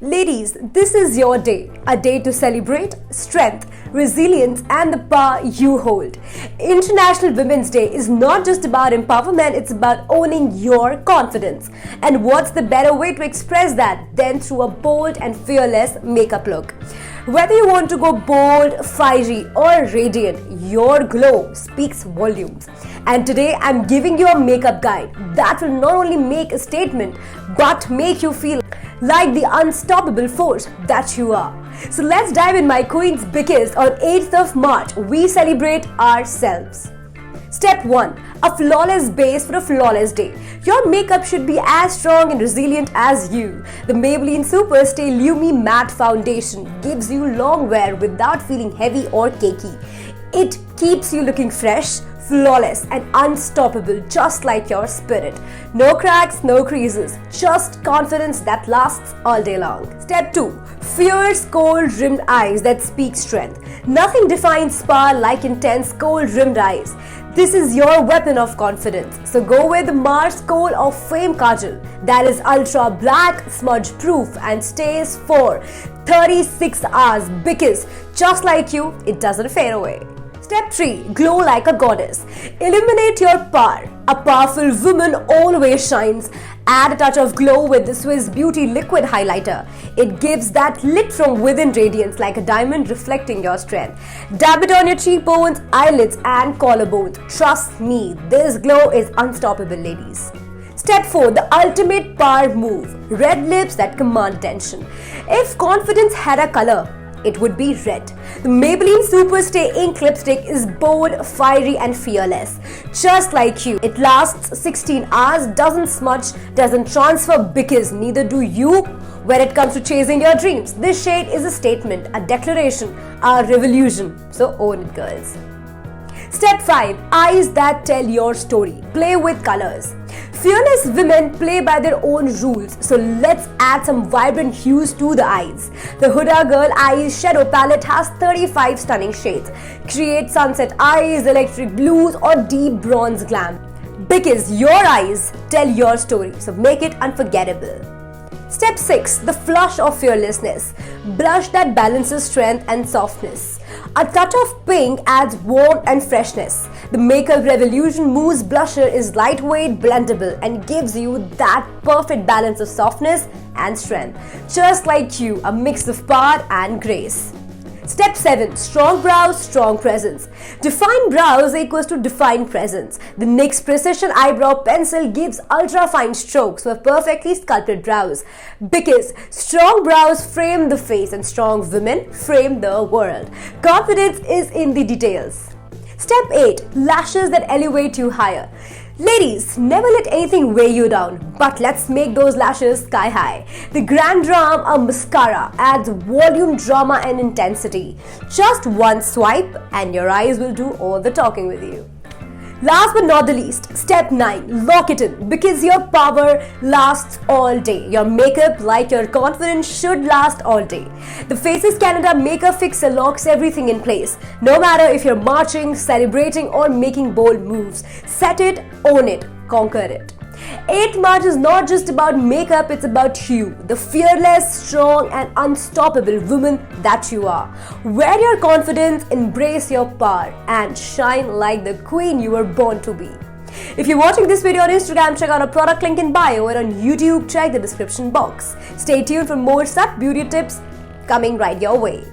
Ladies, this is your day, a day to celebrate strength, resilience, and the power you hold. International Women's Day is not just about empowerment, it's about owning your confidence. And what's the better way to express that than through a bold and fearless makeup look? Whether you want to go bold, fiery, or radiant, your glow speaks volumes. And today I'm giving you a makeup guide that will not only make a statement but make you feel like the unstoppable force that you are. So let's dive in, my queens, because on 8th of March we celebrate ourselves. Step 1. A flawless base for a flawless day. Your makeup should be as strong and resilient as you. The Maybelline Super Stay Lumi Matte Foundation gives you long wear without feeling heavy or cakey. It keeps you looking fresh, flawless, and unstoppable, just like your spirit. No cracks, no creases, just confidence that lasts all day long. Step 2. Fierce gold rimmed eyes that speak strength. Nothing defines spa like intense gold rimmed eyes. This is your weapon of confidence. So go with the Mars Kohl of Fame Kajal that is ultra black, smudge proof, and stays for 36 hours because just like you, it doesn't fade away. Step 3. Glow like a goddess. Illuminate your power. A powerful woman always shines. Add a touch of glow with the Swiss Beauty Liquid Highlighter. It gives that lit from within radiance like a diamond reflecting your strength. Dab it on your cheekbones, eyelids, and collarbones. Trust me, this glow is unstoppable, ladies. Step 4. The ultimate power move. Red lips that command attention. If confidence had a color, it would be red. The Maybelline Super Stay Ink Lipstick is bold, fiery, and fearless. Just like you, it lasts 16 hours, doesn't smudge, doesn't transfer because neither do you when it comes to chasing your dreams. This shade is a statement, a declaration, a revolution. So own it, girls. Step 5. Eyes that tell your story. Play with colors. Fearless women play by their own rules, so let's add some vibrant hues to the eyes. The Huda Girl Eyes Shadow Palette has 35 stunning shades. Create sunset eyes, electric blues, or deep bronze glam. Because your eyes tell your story, so make it unforgettable. Step 6. The Flush of Fearlessness. Blush that balances strength and softness. A touch of pink adds warmth and freshness. The Makeup Revolution Mousse Blusher is lightweight, blendable, and gives you that perfect balance of softness and strength. Just like you, a mix of power and grace. Step 7. Strong brows, strong presence. Defined brows equals to defined presence. The NYX Precision Eyebrow Pencil gives ultra fine strokes for perfectly sculpted brows. Because strong brows frame the face and strong women frame the world. Confidence is in the details. Step 8. Lashes that elevate you higher. Ladies, never let anything weigh you down, but let's make those lashes sky high. The Grand Dram, a mascara, adds volume, drama, and intensity. Just one swipe and your eyes will do all the talking with you. Last but not the least, Step 9. Lock it in, because your power lasts all day. Your makeup, like your confidence, should last all day. The Faces Canada Makeup Fixer locks everything in place. No matter if you're marching, celebrating, or making bold moves. Set it, own it, conquer it. 8th March is not just about makeup, it's about you, the fearless, strong, and unstoppable woman that you are. Wear your confidence, embrace your power, and shine like the queen you were born to be. If you're watching this video on Instagram, check out our product link in bio, and on YouTube, check the description box. Stay tuned for more such beauty tips coming right your way.